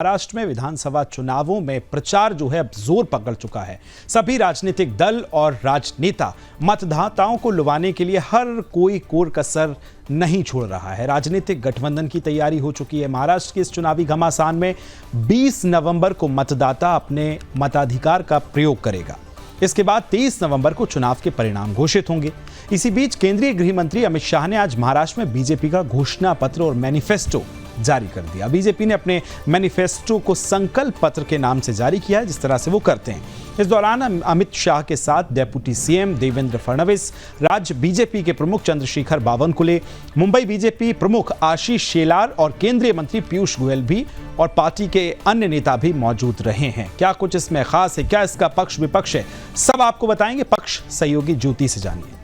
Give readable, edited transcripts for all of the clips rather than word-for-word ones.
महाराष्ट्र में विधानसभा चुनावों में प्रचार जो है अब जोर पकड़ चुका है। सभी राजनीतिक दल और राजनेता मतदाताओं को लुभाने के लिए हर कोई कोर कसर नहीं छोड़ रहा है। राजनीतिक गठबंधन की तैयारी हो चुकी है। महाराष्ट्र के इस चुनावी घमासान में 20 नवंबर को मतदाता अपने मताधिकार का प्रयोग करेगा। इसके बाद 23 नवंबर को चुनाव के परिणाम घोषित होंगे। इसी बीच केंद्रीय गृह मंत्री अमित शाह ने आज महाराष्ट्र में बीजेपी का घोषणा पत्र और मैनिफेस्टो जारी कर दिया। बीजेपी ने अपने मैनिफेस्टो को संकल्प पत्र के नाम से जारी किया है, जिस तरह से वो करते हैं। इस दौरान अमित शाह के साथ डिप्टी सीएम देवेंद्र फडणवीस, राज्य बीजेपी के प्रमुख चंद्रशेखर बावनकुले, मुंबई बीजेपी प्रमुख आशीष शेलार और केंद्रीय मंत्री पीयूष गोयल भी और पार्टी के अन्य नेता भी मौजूद रहे हैं। क्या कुछ इसमें खास है, क्या इसका पक्ष विपक्ष है, सब आपको बताएंगे। पक्ष सहयोगी ज्योति से जानिए।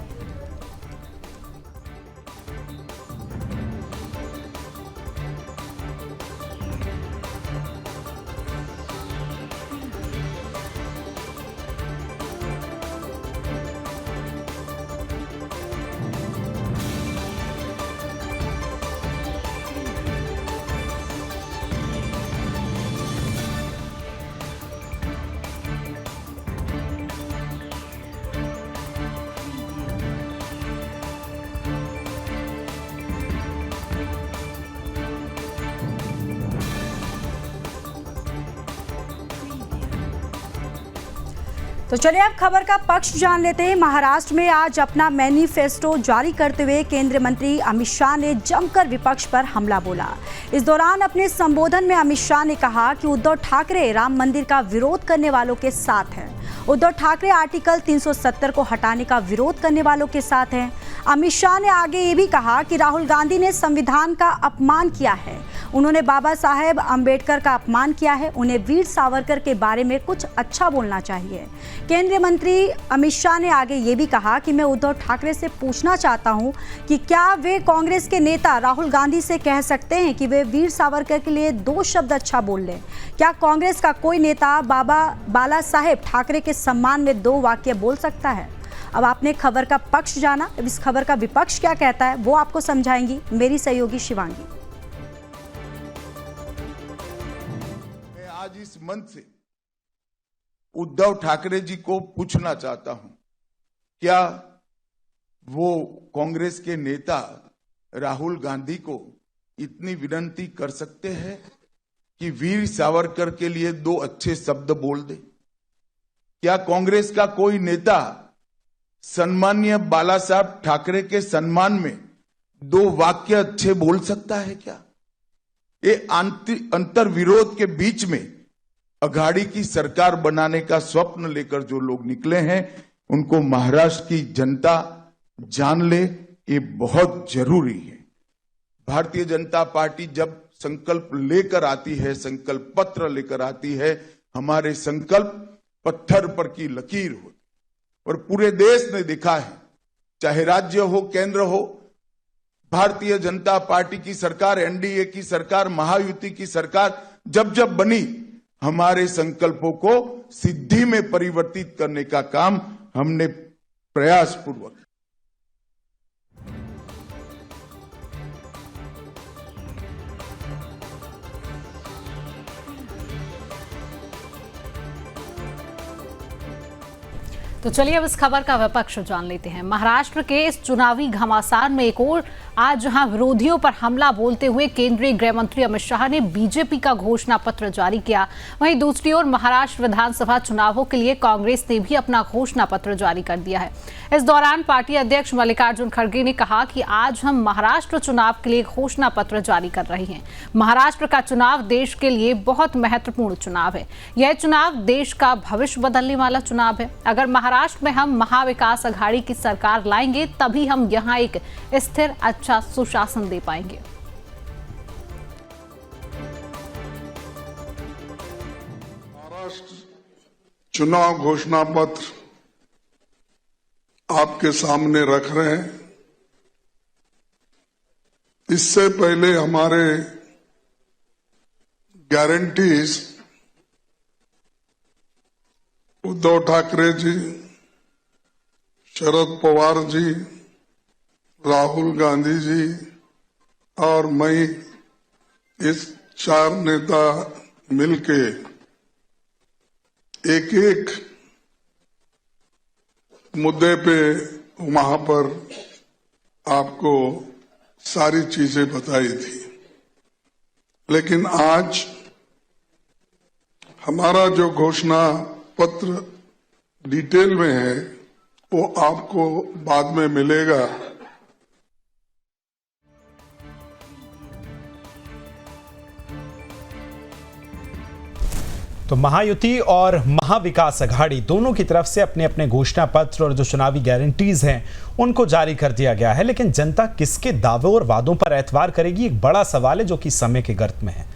तो चलिए अब खबर का पक्ष जान लेते हैं। महाराष्ट्र में आज अपना मैनिफेस्टो जारी करते हुए केंद्रीय मंत्री अमित शाह ने जमकर विपक्ष पर हमला बोला। इस दौरान अपने संबोधन में अमित शाह ने कहा कि उद्धव ठाकरे राम मंदिर का विरोध करने वालों के साथ हैं। उद्धव ठाकरे आर्टिकल 370 को हटाने का विरोध करने वालों के साथ हैं। अमित शाह ने आगे ये भी कहा कि राहुल गांधी ने संविधान का अपमान किया है, उन्होंने बाबा साहेब अंबेडकर का अपमान किया है, उन्हें वीर सावरकर के बारे में कुछ अच्छा बोलना चाहिए। केंद्रीय मंत्री अमित शाह ने आगे ये भी कहा कि मैं उद्धव ठाकरे से पूछना चाहता हूं कि क्या वे कांग्रेस के नेता राहुल गांधी से कह सकते हैं कि वे वीर सावरकर के लिए 2 शब्द अच्छा बोल लें? क्या कांग्रेस का कोई नेता बाला साहेब ठाकरे के सम्मान में 2 वाक्य बोल सकता है? अब आपने खबर का पक्ष जाना, अब इस खबर का विपक्ष क्या कहता है वो आपको समझाएंगी मेरी सहयोगी शिवांगी। मैं आज इस मंच से उद्धव ठाकरे जी को पूछना चाहता हूं, क्या वो कांग्रेस के नेता राहुल गांधी को इतनी विनती कर सकते हैं कि वीर सावरकर के लिए 2 अच्छे शब्द बोल दे? क्या कांग्रेस का कोई नेता सम्मानीय बाला साहब ठाकरे के सम्मान में 2 वाक्य अच्छे बोल सकता है क्या? ये अंतर विरोध के बीच में अघाड़ी की सरकार बनाने का स्वप्न लेकर जो लोग निकले हैं, उनको महाराष्ट्र की जनता जान ले, ये बहुत जरूरी है। भारतीय जनता पार्टी जब संकल्प लेकर आती है, संकल्प पत्र लेकर आती है, हमारे संकल्प पत्थर पर की लकीर होती और पूरे देश ने देखा है, चाहे राज्य हो केंद्र हो, भारतीय जनता पार्टी की सरकार, एनडीए की सरकार, महायुति की सरकार जब जब बनी, हमारे संकल्पों को सिद्धि में परिवर्तित करने का काम हमने प्रयासपूर्वक। तो चलिए अब इस खबर का विपक्ष जान लेते हैं। महाराष्ट्र के इस चुनावी घमासान में एक और आज जहां विरोधियों पर हमला बोलते हुए केंद्रीय गृह मंत्री अमित शाह ने बीजेपी का घोषणा पत्र जारी किया, वहीं दूसरी ओर महाराष्ट्र विधानसभा चुनावों के लिए कांग्रेस ने भी अपना घोषणा पत्र जारी कर दिया है। इस दौरान पार्टी अध्यक्ष मल्लिकार्जुन खड़गे ने कहा कि आज हम महाराष्ट्र चुनाव के लिए घोषणा पत्र जारी कर रहे हैं। महाराष्ट्र का चुनाव देश के लिए बहुत महत्वपूर्ण चुनाव है। यह चुनाव देश का भविष्य बदलने वाला चुनाव है। अगर महाराष्ट्र में हम महाविकास अघाड़ी की सरकार लाएंगे, तभी हम यहाँ एक स्थिर अच्छा सुशासन दे पाएंगे। महाराष्ट्र चुनाव घोषणा पत्र आपके सामने रख रहे हैं। इससे पहले हमारे गारंटीज उद्धव ठाकरे जी, शरद पवार जी, राहुल गांधी जी और मैं, इस 4 नेता मिलके एक एक मुद्दे पे वहां पर आपको सारी चीजें बताई थी, लेकिन आज हमारा जो घोषणा पत्र डिटेल में है वो आपको बाद में मिलेगा। तो महायुति और महाविकास अघाड़ी दोनों की तरफ से अपने अपने घोषणा पत्र और जो चुनावी गारंटीज हैं उनको जारी कर दिया गया है, लेकिन जनता किसके दावों और वादों पर एतबार करेगी, एक बड़ा सवाल है जो कि समय के गर्त में है।